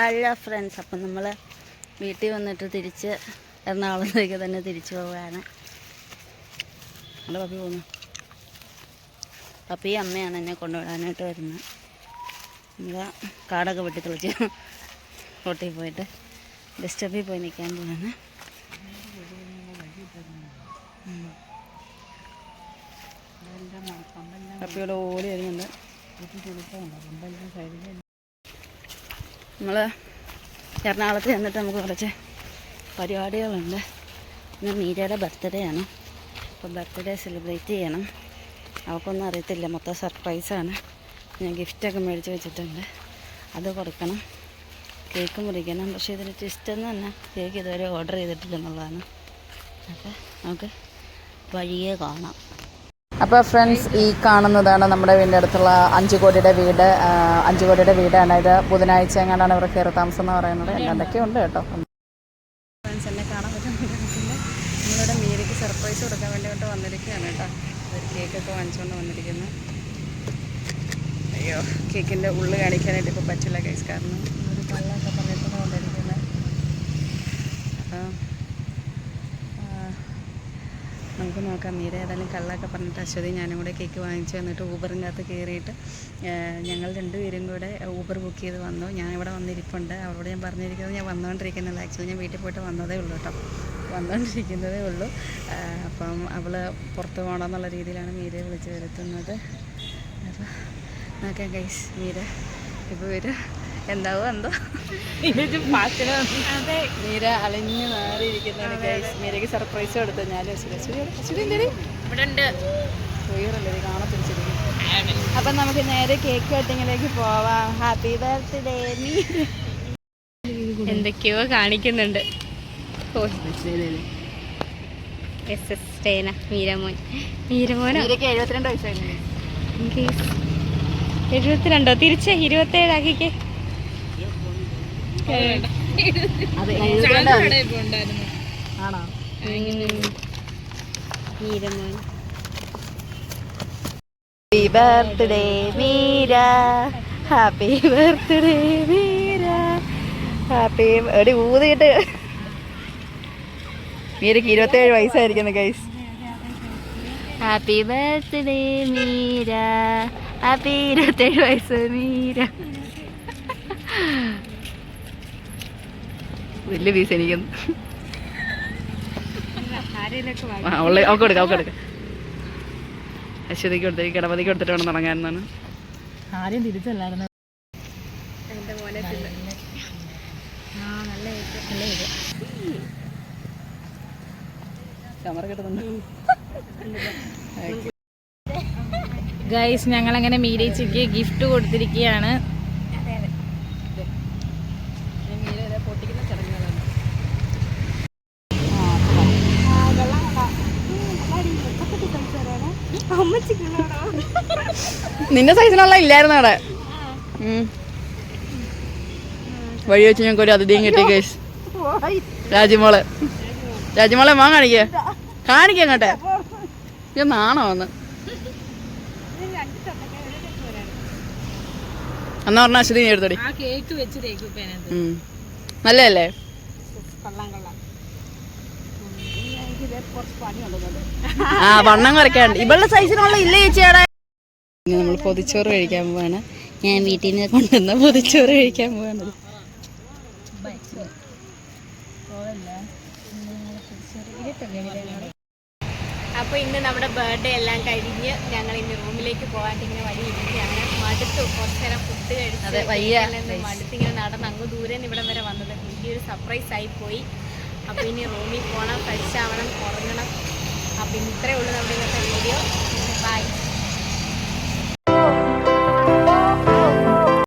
Hello friends, അപ്പം നമ്മൾ വീട്ടിൽ വന്നിട്ട് തിരിച്ച് എറണാകുളത്തേക്ക് തന്നെ തിരിച്ചു പോവുകയാണ്. അവിടെ പപ്പി പോകുന്നു. പപ്പി അമ്മയാണ് എന്നെ കൊണ്ടുവിടാനായിട്ട് വരുന്നത്. നമ്മൾ കാടൊക്കെ വെട്ടി തെളിച്ച് റോട്ടിൽ പോയിട്ട് ബസ് സ്റ്റോപ്പിൽ പോയി നിൽക്കാൻ പോവാണ്. പപ്പിയുടെ ഓടി വരുന്നുണ്ട്. നമ്മൾ എറണാകുളത്ത് ചെന്നിട്ട് നമുക്ക് കുറച്ച് പരിപാടികളുണ്ട്. ഇന്ന് മീരയുടെ ബർത്ത്ഡേ ആണ്. അപ്പോൾ ബർത്ത്ഡേ സെലിബ്രേറ്റ് ചെയ്യണം. അവൾക്കൊന്നും അറിയത്തില്ല, മൊത്തം സർപ്രൈസാണ്. ഞാൻ ഗിഫ്റ്റൊക്കെ മേടിച്ച് വെച്ചിട്ടുണ്ട്, അത് കൊടുക്കണം. കേക്ക് മുറിക്കണം. പക്ഷേ ഇതിന് ട്വിസ്റ്റെന്ന് തന്നെ കേക്ക് ഇതുവരെ ഓർഡർ ചെയ്തിട്ടില്ലെന്നുള്ളതാണ്. അപ്പോൾ നമുക്ക് വഴിയേ കാണാം. അപ്പോൾ ഫ്രണ്ട്സ്, ഈ കാണുന്നതാണ് നമ്മുടെ വീടിൻ്റെ അടുത്തുള്ള 5 കോടിയുടെ വീട്. 5 കോടിയുടെ വീടാണ് ഇത്. ബുധനാഴ്ച എങ്ങാണ്ടാണ് ഇവർ കയറി താമസം എന്ന് പറയുന്നത്. എന്തൊക്കെ ഉണ്ട് കേട്ടോ. ഫ്രണ്ട്സ്, എന്നെ കാണാൻ പറ്റുന്നില്ല. നമ്മളിവിടെ മീരയ്ക്ക് സർപ്രൈസ് കൊടുക്കാൻ വേണ്ടിയിട്ട് വന്നിരിക്കുകയാണ് കേട്ടോ. ഒരു കേക്കൊക്കെ വാങ്ങിച്ചുകൊണ്ട് വന്നിരിക്കുന്നു. അയ്യോ, കേക്കിൻ്റെ ഉള്ളിൽ കാണിക്കാനായിട്ട് ഇപ്പോൾ പറ്റില്ല ഗൈസ്, കാരണം ഒരു കള്ളൊക്കെ പറഞ്ഞിട്ടാണ് കൊണ്ടിരിക്കുന്നത്. അപ്പോൾ നമുക്ക് നോക്കാം. മീര ഏതായാലും കള്ളൊക്കെ പറഞ്ഞിട്ട് അശ്വതി ഞാനും കൂടെ കേക്ക് വാങ്ങിച്ചു. എന്നിട്ട് ഊബറിൻ്റെ അകത്ത് കയറിയിട്ട് ഞങ്ങൾ 2 പേരും കൂടെ ഊബർ ബുക്ക് ചെയ്ത് വന്നു. ഞാൻ ഇവിടെ വന്നിരിപ്പുണ്ട്. അവരോട് ഞാൻ പറഞ്ഞിരിക്കുന്നത് ഞാൻ വന്നുകൊണ്ടിരിക്കുന്നില്ല. ആക്ച്വലി ഞാൻ വീട്ടിൽ പോയിട്ട് വന്നതേ ഉള്ളൂ കേട്ടോ, വന്നുകൊണ്ടിരിക്കുന്നതേ ഉള്ളൂ. അപ്പം അവൾ പുറത്ത് പോകണമെന്നുള്ള രീതിയിലാണ് മീരയെ വിളിച്ച് വരുത്തുന്നത്. അപ്പോൾ നോക്കാം ഗൈസ്, മീര ഇപ്പോൾ വരും. എന്താവോ എന്തോ മീര അലഞ്ഞു മാറിയിരിക്കുന്നതാണ് ഗൈസ്. മീരയ്ക്ക് സർപ്രൈസ് കൊടുത്തു. ഞാൻ ഉയരല്ലേ കാണത്തിരിച്ചിരിക്കും. അപ്പം നമുക്ക് നേരെ കേക്ക് കട്ടിങ്ങിലേക്ക് പോവാം. Happy birthday Meera. എന്തൊക്കെയോ കാണിക്കുന്നുണ്ട്. മീരമോൻ. മീരമോനോ? 72 വയസ്സായിരുന്നു. 72 തിരിച്ച് 27 ആക്കിക്കേ. ആണോ? മീരമോൻ. Happy birthday Meera, happy birthday Meera, happy. എടി ഊതിയിട്ട്. മീരയ്ക്ക് 27 വയസ്സായിരിക്കുന്നു guys. Happy birthday Meera, happy 27 വയസ്സ് മീര. വലിയ പീസ് എനിക്കൊന്ന് അവൾക്ക് കൊടുക്ക. അശ്വതിക്ക് കൊടുത്തിട്ട് ഗണപതിക്ക് കൊടുത്തിട്ട് വേണം തുടങ്ങാനെന്നാണ്. ആദ്യം തിരിച്ചല്ലായിരുന്നു. എൻ്റെ മോനെ ക്യാമറ കിട്ടുന്നുണ്ട് ഗൈസ്. ഞങ്ങളങ്ങനെ മീരേച്ചിക്ക് ഗിഫ്റ്റ് കൊടുത്തിരിക്കുകയാണ്. നിന്റെ സൈസിനുള്ള ഇല്ലായിരുന്നു അവിടെ. വഴി വെച്ച് ഞങ്ങൾക്ക് ഒരു അതിഥിയും കിട്ടി ഗൈസ്. രാജിമോളെ മോൻ കാണിക്കങ്ങട്ടെ. ഇത് നാണോ വന്ന് എന്നാ പറഞ്ഞ അശ്വതി നീ എടുത്തോടി. നല്ലതല്ലേ? ആ, വണ്ണം കുറയ്ക്കാണ്ട്. ഇവളുടെ സൈസിനുള്ള ഇല്ല ചേച്ചിയാടെ. നമ്മൾ പൊതിച്ചോറ് കഴിക്കാൻ പോവാണ്. ഞാൻ വീട്ടിൽ നിന്ന് കൊണ്ടുവന്ന പൊതിച്ചോറ് കഴിക്കാൻ പോവാണ്. അപ്പോൾ ഇന്ന് നമ്മുടെ ബർത്ത്ഡേ എല്ലാം കഴിഞ്ഞ് ഞങ്ങൾ ഇന്ന് റൂമിലേക്ക് പോകാൻ ഇങ്ങനെ വഴി ഇരിക്കുകയാണ്. മടുത്തു. കുറച്ച് നേരം ഫുഡ് കഴിച്ച് മടുത്തിങ്ങനെ നടന്ന് അങ്ങ് ദൂരെ ഇവിടം വരെ വന്നത്. വലിയൊരു സർപ്രൈസ് ആയിപ്പോയി. അപ്പോൾ ഇനി റൂമിൽ പോകണം, ഫ്രഷ് ആവണം, ഉറങ്ങണം. അപ്പോൾ ഇത്രയേ ഉള്ളൂ നമ്മുടെ ഇന്നത്തെ വീഡിയോ.